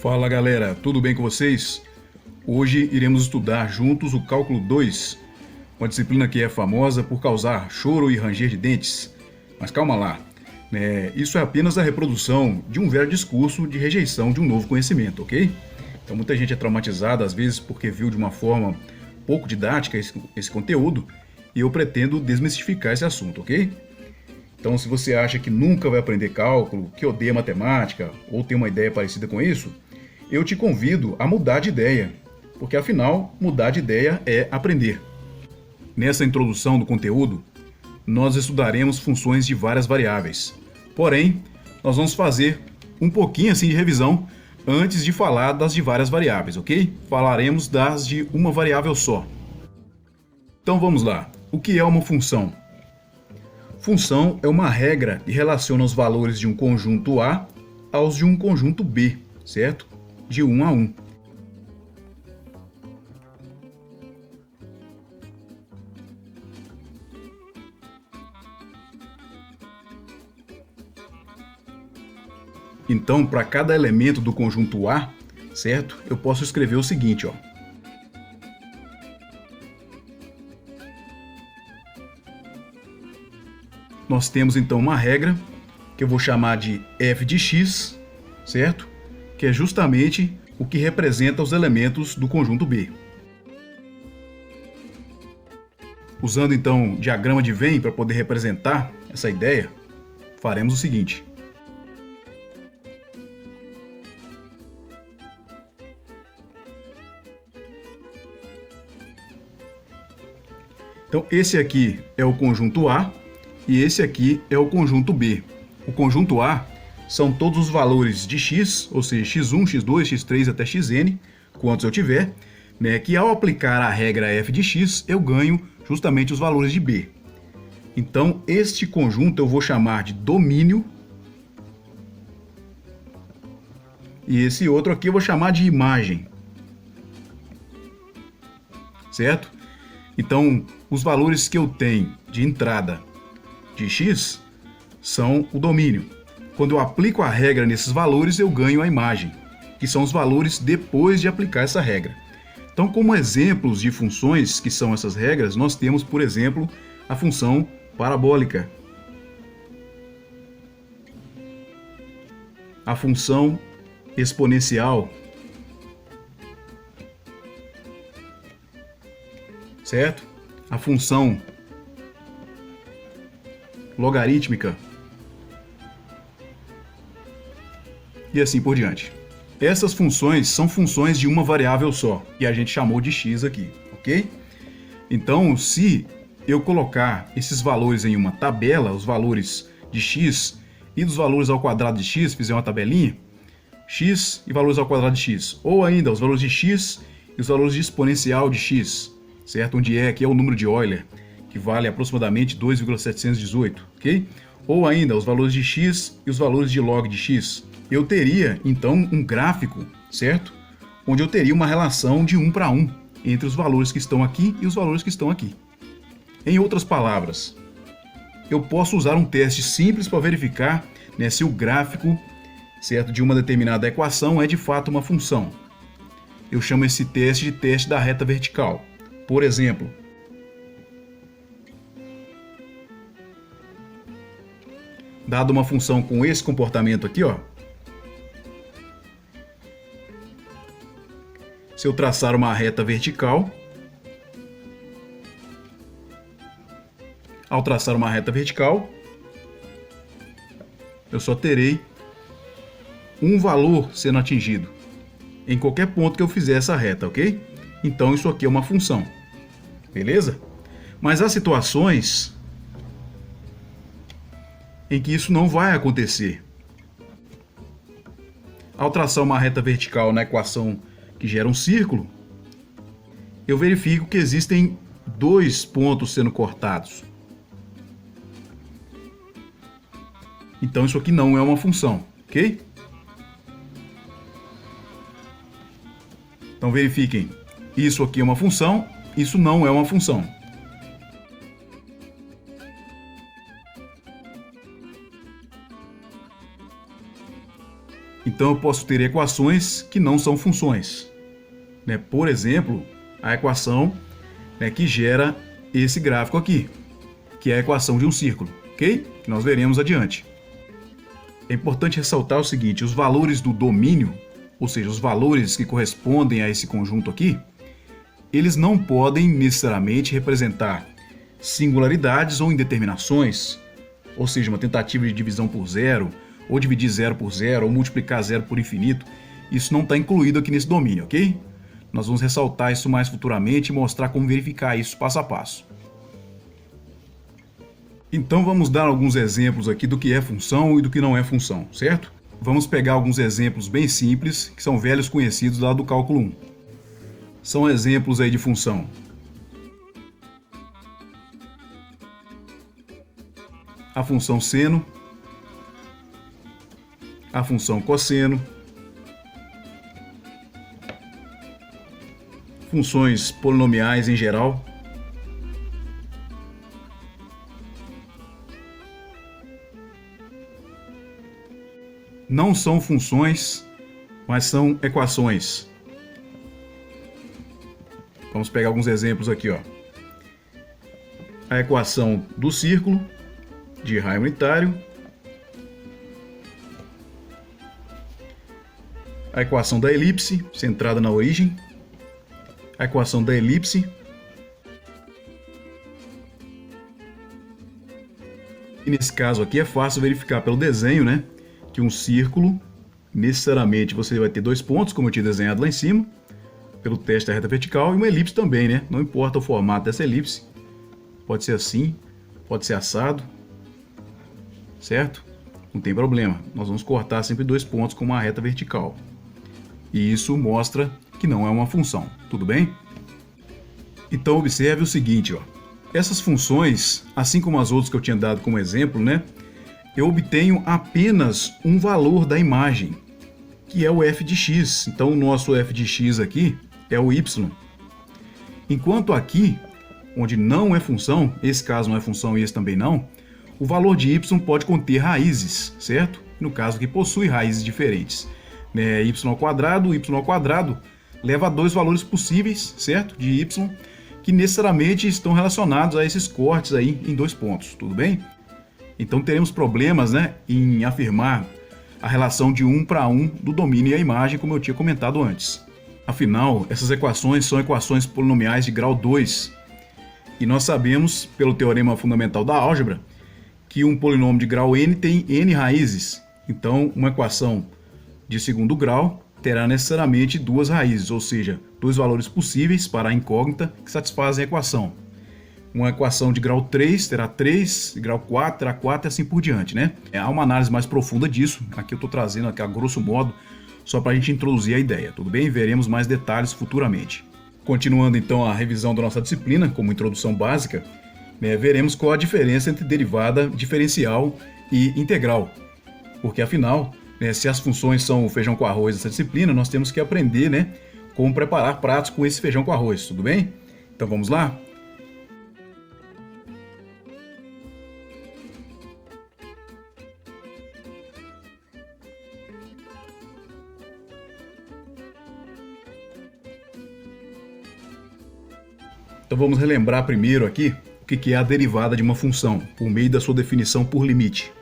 Fala galera, tudo bem com vocês? Hoje iremos estudar juntos o cálculo 2, uma disciplina que é famosa por causar choro e ranger de dentes. Mas calma lá, isso é apenas a reprodução de um velho discurso de rejeição de um novo conhecimento, ok? Então muita gente é traumatizada às vezes porque viu de uma forma pouco didática esse conteúdo e eu pretendo desmistificar esse assunto, ok? Então se você acha que nunca vai aprender cálculo, que odeia matemática ou tem uma ideia parecida com isso, eu te convido a mudar de ideia, porque afinal, mudar de ideia é aprender. Nessa introdução do conteúdo, nós estudaremos funções de várias variáveis. Porém, nós vamos fazer um pouquinho assim de revisão antes de falar das de várias variáveis, ok? Falaremos das de uma variável só. Então vamos lá. O que é uma função? Função é uma regra que relaciona os valores de um conjunto A aos de um conjunto B, certo? De 1 a 1. Então, para cada elemento do conjunto A, certo? Eu posso escrever o seguinte, ó. Nós temos então uma regra que eu vou chamar de f de x, certo? Que é justamente o que representa os elementos do conjunto B. Usando então diagrama de Venn para poder representar essa ideia, faremos o seguinte. Então esse aqui é o conjunto A e esse aqui é o conjunto B. O conjunto A são todos os valores de x, ou seja, x1, x2, x3 até xn, quantos eu tiver, que ao aplicar a regra f de x, eu ganho justamente os valores de b. Então, este conjunto eu vou chamar de domínio, e esse outro aqui eu vou chamar de imagem. Certo? Então, os valores que eu tenho de entrada de x são o domínio. Quando eu aplico a regra nesses valores, eu ganho a imagem, que são os valores depois de aplicar essa regra. Então, como exemplos de funções que são essas regras, nós temos, por exemplo, a função parabólica, a função exponencial, certo? A função logarítmica, e assim por diante. Essas funções são funções de uma variável só, e a gente chamou de x aqui, ok? Então, se eu colocar esses valores em uma tabela, os valores de x e dos valores ao quadrado de x, fizer uma tabelinha, x e valores ao quadrado de x, ou ainda os valores de x e os valores de exponencial de x, certo? Onde aqui é o número de Euler, que vale aproximadamente 2,718, ok? Ou ainda os valores de x e os valores de log de x. Eu teria, então, um gráfico, certo? Onde eu teria uma relação de 1 para 1 entre os valores que estão aqui e os valores que estão aqui. Em outras palavras, eu posso usar um teste simples para verificar se o gráfico, certo, de uma determinada equação é de fato uma função. Eu chamo esse teste de teste da reta vertical. Por exemplo, dado uma função com esse comportamento aqui, ó, se eu traçar uma reta vertical, ao traçar uma reta vertical, eu só terei um valor sendo atingido em qualquer ponto que eu fizer essa reta, ok? Então isso aqui é uma função, beleza? Mas há situações em que isso não vai acontecer. Ao traçar uma reta vertical na equação que gera um círculo, eu verifico que existem dois pontos sendo cortados. Então isso aqui não é uma função, ok? Então verifiquem, isso aqui é uma função, isso não é uma função. Então eu posso ter equações que não são funções, né? Por exemplo, a equação, né, que gera esse gráfico aqui, que é a equação de um círculo, ok? Que nós veremos adiante. É importante ressaltar o seguinte: os valores do domínio, ou seja, os valores que correspondem a esse conjunto aqui, eles não podem necessariamente representar singularidades ou indeterminações, ou seja, uma tentativa de divisão por zero, ou dividir zero por zero, ou multiplicar zero por infinito. Isso não está incluído aqui nesse domínio, ok? Nós vamos ressaltar isso mais futuramente e mostrar como verificar isso passo a passo. Então vamos dar alguns exemplos aqui do que é função e do que não é função, certo? Vamos pegar alguns exemplos bem simples, que são velhos conhecidos lá do cálculo 1. São exemplos aí de função. A função seno, a função cosseno, funções polinomiais em geral, não são funções, mas são equações. Vamos pegar alguns exemplos aqui, ó. A equação do círculo de raio unitário, a equação da elipse, centrada na origem, a equação da elipse, e nesse caso aqui é fácil verificar pelo desenho, né, que um círculo, necessariamente você vai ter dois pontos, como eu tinha desenhado lá em cima, pelo teste da reta vertical, e uma elipse também, né, não importa o formato dessa elipse, pode ser assim, pode ser assado, certo? Não tem problema, nós vamos cortar sempre dois pontos com uma reta vertical. E isso mostra que não é uma função, tudo bem? Então observe o seguinte, ó. Essas funções, assim como as outras que eu tinha dado como exemplo, né, eu obtenho apenas um valor da imagem, que é o f de x. Então o nosso f de x aqui é o y. Enquanto aqui, onde não é função, esse caso não é função e esse também não, o valor de y pode conter raízes, certo? No caso aqui possui raízes diferentes. Y ao quadrado leva a dois valores possíveis, certo? De y, que necessariamente estão relacionados a esses cortes aí em dois pontos, tudo bem? Então teremos problemas, né, em afirmar a relação de 1 para 1 do domínio e a imagem, como eu tinha comentado antes. Afinal, essas equações são equações polinomiais de grau 2. E nós sabemos, pelo teorema fundamental da álgebra, que um polinômio de grau n tem n raízes. Então, uma equação de segundo grau terá necessariamente duas raízes, ou seja, dois valores possíveis para a incógnita que satisfazem a equação. Uma equação de grau 3 terá 3, de grau 4 terá 4 e assim por diante, né? Há uma análise mais profunda disso, aqui eu estou trazendo aqui a grosso modo, só para a gente introduzir a ideia, tudo bem? Veremos mais detalhes futuramente. Continuando então a revisão da nossa disciplina, como introdução básica, né, veremos qual a diferença entre derivada, diferencial e integral. Porque afinal, né, se as funções são o feijão com arroz dessa disciplina, nós temos que aprender, né, como preparar pratos com esse feijão com arroz, tudo bem? Então vamos lá? Então vamos relembrar primeiro aqui o que é a derivada de uma função, por meio da sua definição por limite.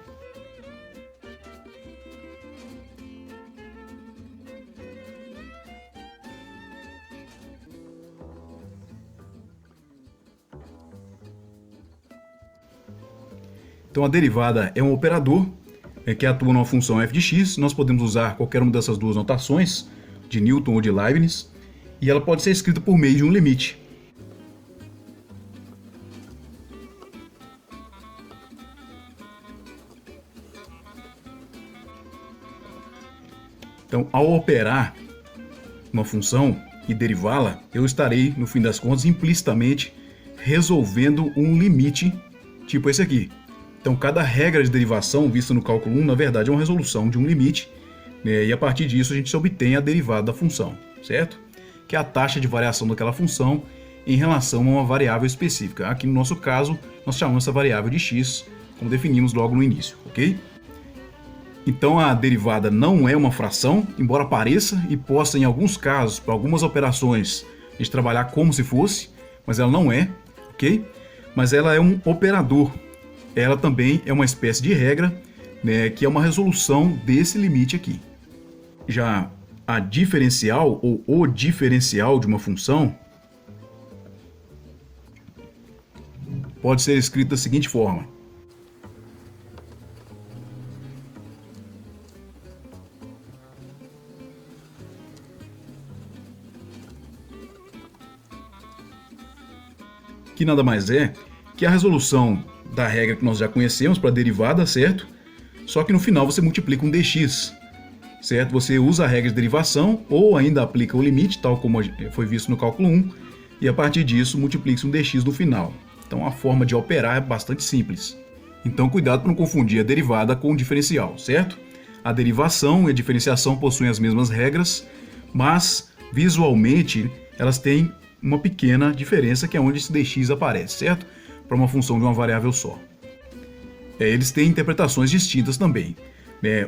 Então a derivada é um operador que atua numa função f de x. Nós podemos usar qualquer uma dessas duas notações, de Newton ou de Leibniz, e ela pode ser escrita por meio de um limite. Então, ao operar uma função e derivá-la, eu estarei, no fim das contas, implicitamente resolvendo um limite tipo esse aqui. Então, cada regra de derivação vista no cálculo 1, na verdade, é uma resolução de um limite, né? E a partir disso a gente obtém a derivada da função, certo? Que é a taxa de variação daquela função em relação a uma variável específica. Aqui no nosso caso, nós chamamos essa variável de x, como definimos logo no início, ok? Então a derivada não é uma fração, embora pareça e possa em alguns casos, para algumas operações, a gente trabalhar como se fosse, mas ela não é, ok? Mas ela é um operador. Ela também é uma espécie de regra, né, que é uma resolução desse limite aqui. Já a diferencial ou o diferencial de uma função pode ser escrito da seguinte forma. Que nada mais é que a resolução da regra que nós já conhecemos para a derivada, certo? Só que no final você multiplica um dx, certo? Você usa a regra de derivação ou ainda aplica o limite, tal como foi visto no cálculo 1, e a partir disso multiplica-se um dx no final. Então a forma de operar é bastante simples. Então cuidado para não confundir a derivada com o diferencial, certo? A derivação e a diferenciação possuem as mesmas regras, mas visualmente elas têm uma pequena diferença, que é onde esse dx aparece, certo? Para uma função de uma variável só. Eles têm interpretações distintas também.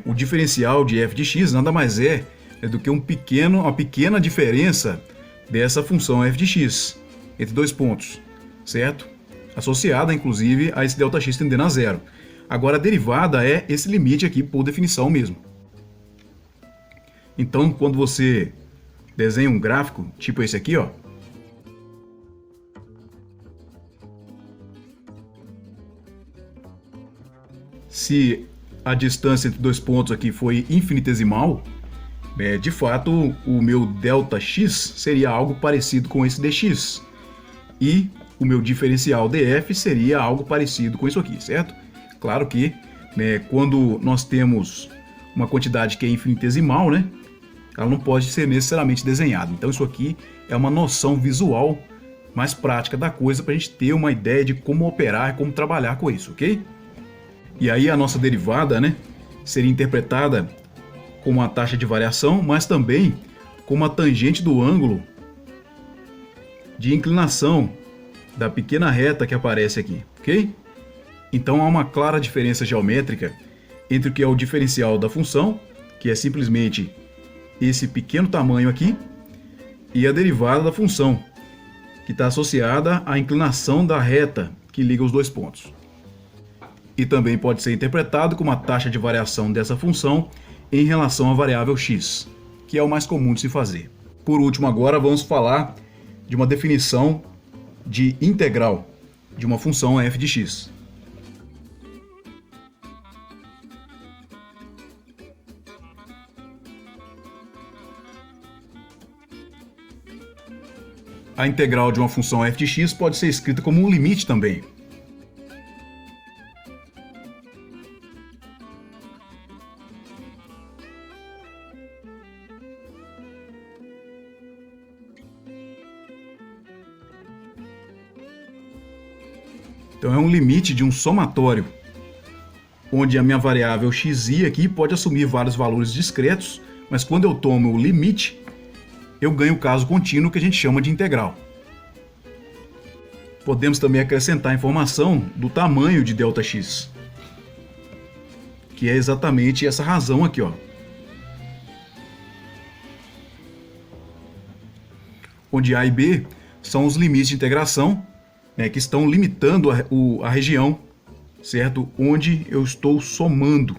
O diferencial de f de x nada mais é do que uma pequena diferença dessa função f de x, entre dois pontos, certo? Associada, inclusive, a esse ΔX tendendo a zero. Agora, a derivada é esse limite aqui, por definição mesmo. Então, quando você desenha um gráfico, tipo esse aqui, ó, se a distância entre dois pontos aqui foi infinitesimal, de fato, o meu ΔX seria algo parecido com esse dx. E o meu diferencial df seria algo parecido com isso aqui, certo? Claro que quando nós temos uma quantidade que é infinitesimal, né, ela não pode ser necessariamente desenhada. Então isso aqui é uma noção visual mais prática da coisa para a gente ter uma ideia de como operar e como trabalhar com isso, ok? E aí a nossa derivada, né, seria interpretada como a taxa de variação, mas também como a tangente do ângulo de inclinação da pequena reta que aparece aqui, ok? Então há uma clara diferença geométrica entre o que é o diferencial da função, que é simplesmente esse pequeno tamanho aqui, e a derivada da função, que está associada à inclinação da reta que liga os dois pontos. E também pode ser interpretado como a taxa de variação dessa função em relação à variável x, que é o mais comum de se fazer. Por último, agora vamos falar de uma definição de integral de uma função f de x. A integral de uma função f de x pode ser escrita como um limite também. Então é um limite de um somatório, onde a minha variável xi aqui pode assumir vários valores discretos, mas quando eu tomo o limite, eu ganho o caso contínuo que a gente chama de integral. Podemos também acrescentar a informação do tamanho de ΔX, que é exatamente essa razão aqui, ó. Onde A e B são os limites de integração, que estão limitando a região, certo? Onde eu estou somando.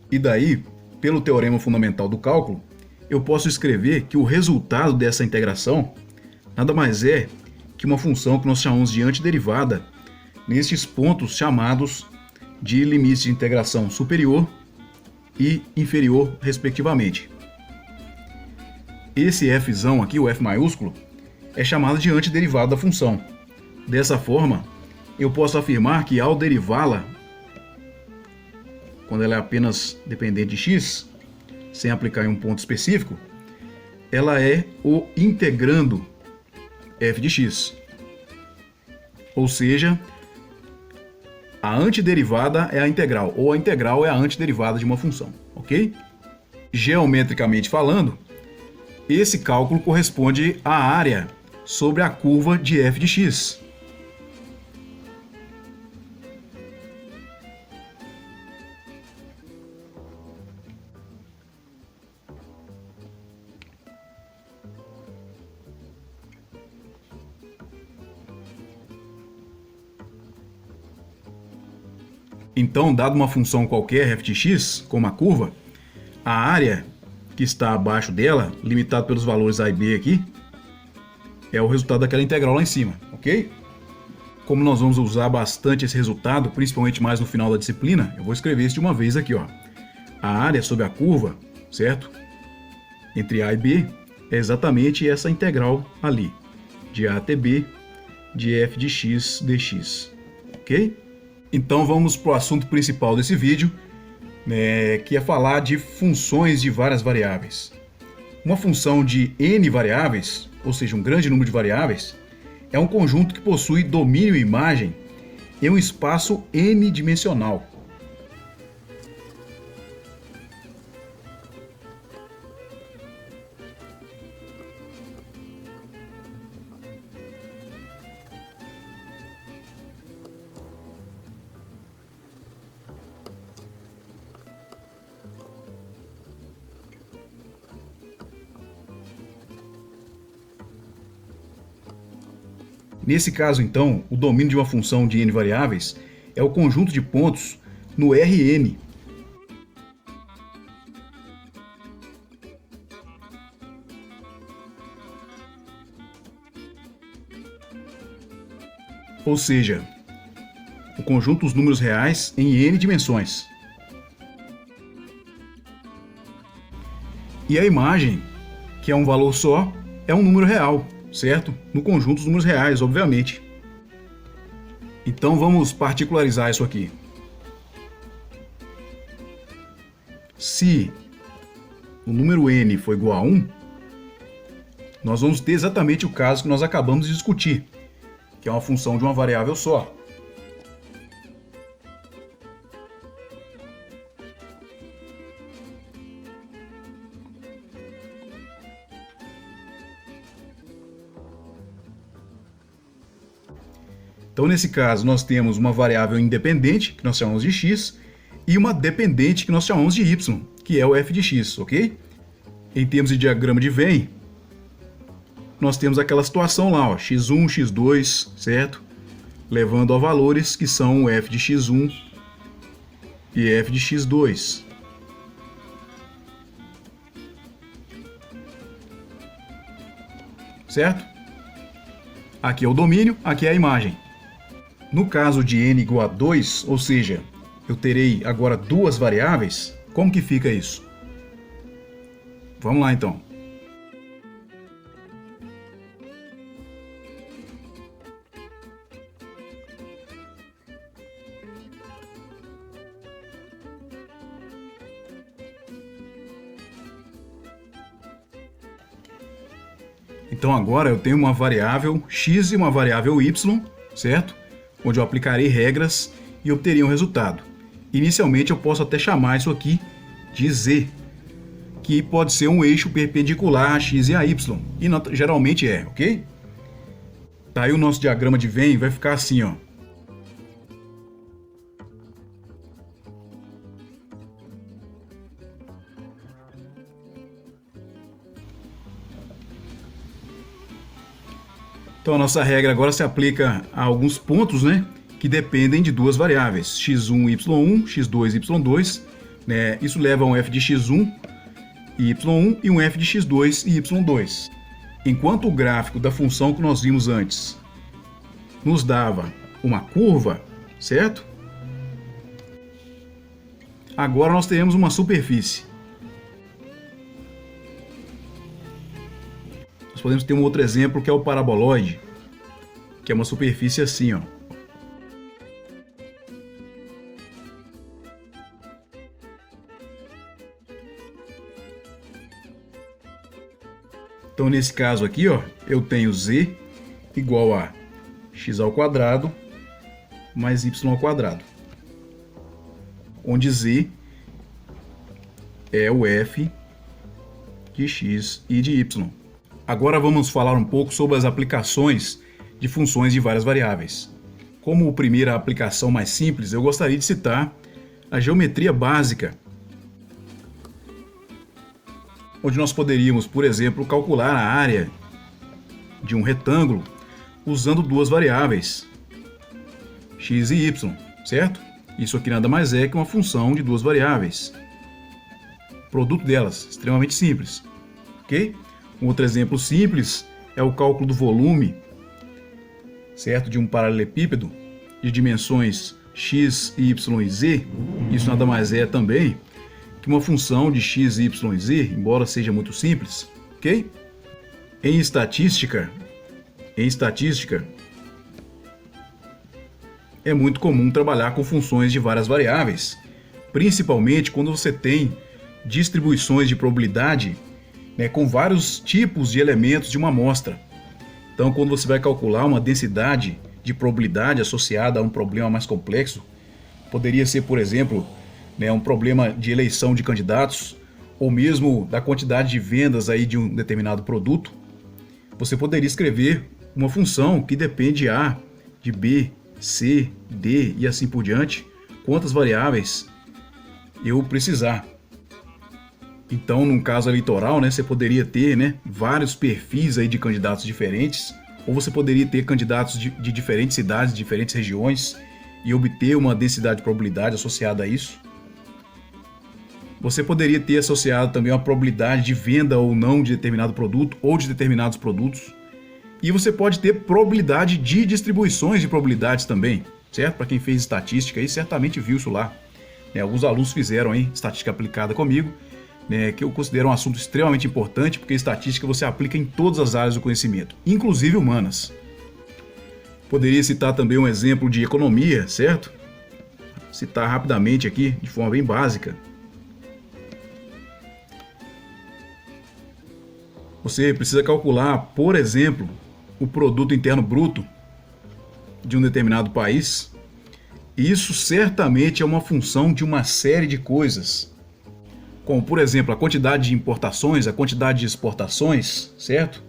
E daí, pelo teorema fundamental do cálculo, eu posso escrever que o resultado dessa integração nada mais é que uma função que nós chamamos de antiderivada nestes pontos chamados de limites de integração superior e inferior, respectivamente. Esse fzão aqui, o f maiúsculo, é chamado de antiderivada da função. Dessa forma, eu posso afirmar que ao derivá-la, quando ela é apenas dependente de x, sem aplicar em um ponto específico, ela é o integrando f de x. Ou seja, a antiderivada é a integral, ou a integral é a antiderivada de uma função, ok? Geometricamente falando, esse cálculo corresponde à área sobre a curva de f de x. Então, dado uma função qualquer f de x, como a curva, a área que está abaixo dela, limitado pelos valores a e b aqui, é o resultado daquela integral lá em cima, ok? Como nós vamos usar bastante esse resultado, principalmente mais no final da disciplina, eu vou escrever isso de uma vez aqui, ó. A área sobre a curva, certo? Entre a e b é exatamente essa integral ali, de a até b, de f de x dx, ok? Então vamos para o assunto principal desse vídeo, que é falar de funções de várias variáveis. Uma função de n variáveis, ou seja, um grande número de variáveis, é um conjunto que possui domínio e imagem em um espaço n-dimensional. Nesse caso, então, o domínio de uma função de n variáveis é o conjunto de pontos no Rn. Ou seja, o conjunto dos números reais em n dimensões. E a imagem, que é um valor só, é um número real, certo? No conjunto dos números reais, obviamente. Então vamos particularizar isso aqui. Se o número n for igual a 1, nós vamos ter exatamente o caso que nós acabamos de discutir, que é uma função de uma variável só. Então, nesse caso, nós temos uma variável independente, que nós chamamos de x, e uma dependente, que nós chamamos de y, que é o f de x, ok? Em termos de diagrama de Venn, nós temos aquela situação lá, ó, x1, x2, certo? Levando a valores que são o f de x1 e f de x2. Certo? Aqui é o domínio, aqui é a imagem. No caso de n igual a 2, ou seja, eu terei agora duas variáveis, como que fica isso? Vamos lá então. Então agora eu tenho uma variável x e uma variável y, certo? Onde eu aplicarei regras e obteria um resultado. Inicialmente eu posso até chamar isso aqui de z, que pode ser um eixo perpendicular a x e a y, e geralmente é, ok? Tá aí o nosso diagrama de Venn, vai ficar assim, ó. Então a nossa regra agora se aplica a alguns pontos, né, que dependem de duas variáveis, x1 y1, x2 y2, né, isso leva a um f de x1 e y1 e um f de x2 e y2. Enquanto o gráfico da função que nós vimos antes nos dava uma curva, certo? Agora nós teremos uma superfície. Nós podemos ter um outro exemplo que é o paraboloide, que é uma superfície assim, ó. Então nesse caso aqui, ó, eu tenho z igual a x ao quadrado mais y ao quadrado, onde z é o f de x e de y. Agora vamos falar um pouco sobre as aplicações de funções de várias variáveis. Como primeira aplicação mais simples, eu gostaria de citar a geometria básica, onde nós poderíamos, por exemplo, calcular a área de um retângulo usando duas variáveis, x e y, certo? Isso aqui nada mais é que uma função de duas variáveis. O produto delas, extremamente simples. Ok? Um outro exemplo simples é o cálculo do volume, certo? De um paralelepípedo de dimensões x, y e z. Isso nada mais é também que uma função de x, y e z, embora seja muito simples. Ok? Em estatística, é muito comum trabalhar com funções de várias variáveis, principalmente quando você tem distribuições de probabilidade, né, com vários tipos de elementos de uma amostra. Então, quando você vai calcular uma densidade de probabilidade associada a um problema mais complexo, poderia ser, por exemplo, né, um problema de eleição de candidatos, ou mesmo da quantidade de vendas aí de um determinado produto, você poderia escrever uma função que depende A de B, C, D e assim por diante, quantas variáveis eu precisar. Então, num caso eleitoral, né, você poderia ter, né, vários perfis aí de candidatos diferentes, ou você poderia ter candidatos de diferentes cidades, diferentes regiões, e obter uma densidade de probabilidade associada a isso. Você poderia ter associado também uma probabilidade de venda ou não de determinado produto ou de determinados produtos. E você pode ter probabilidade de distribuições de probabilidades também, certo? Para quem fez estatística aí, certamente viu isso lá. Alguns alunos fizeram aí estatística aplicada comigo, né, que eu considero um assunto extremamente importante, porque estatística você aplica em todas as áreas do conhecimento, inclusive humanas. Poderia citar também um exemplo de economia, certo? Citar rapidamente aqui, de forma bem básica. Você precisa calcular, por exemplo, o produto interno bruto de um determinado país. Isso certamente é uma função de uma série de coisas, como, por exemplo, a quantidade de importações, a quantidade de exportações, certo?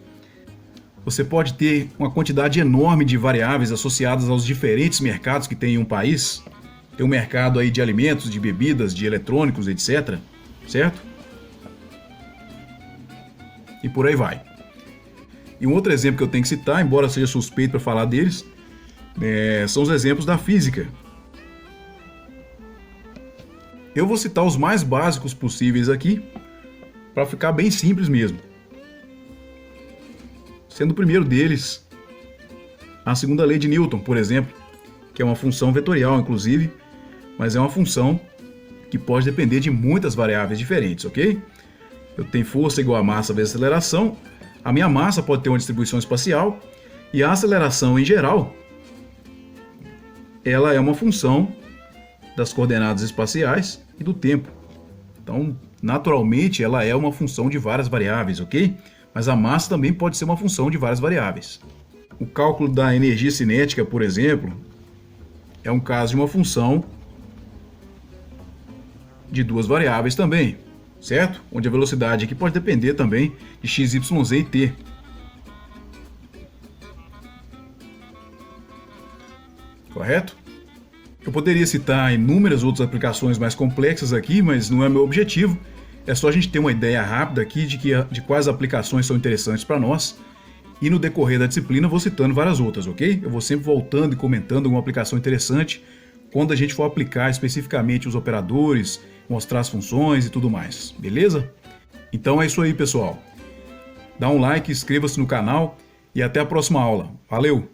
Você pode ter uma quantidade enorme de variáveis associadas aos diferentes mercados que tem em um país. Tem um mercado aí de alimentos, de bebidas, de eletrônicos, etc. Certo? E por aí vai. E um outro exemplo que eu tenho que citar, embora seja suspeito para falar deles, são os exemplos da física. Eu vou citar os mais básicos possíveis aqui, para ficar bem simples mesmo. Sendo o primeiro deles a segunda lei de Newton, por exemplo, que é uma função vetorial, inclusive, mas é uma função que pode depender de muitas variáveis diferentes, ok? Eu tenho força igual a massa vezes aceleração, a minha massa pode ter uma distribuição espacial, e a aceleração em geral, ela é uma função das coordenadas espaciais e do tempo. Então, naturalmente, ela é uma função de várias variáveis, ok? Mas a massa também pode ser uma função de várias variáveis. O cálculo da energia cinética, por exemplo, é um caso de uma função de duas variáveis também, certo? Onde a velocidade aqui pode depender também de x, y, z e t. Correto? Eu poderia citar inúmeras outras aplicações mais complexas aqui, mas não é meu objetivo. É só a gente ter uma ideia rápida aqui de quais aplicações são interessantes para nós. E no decorrer da disciplina eu vou citando várias outras, ok? Eu vou sempre voltando e comentando alguma aplicação interessante quando a gente for aplicar especificamente os operadores, mostrar as funções e tudo mais, beleza? Então é isso aí, pessoal. Dá um like, inscreva-se no canal e até a próxima aula. Valeu!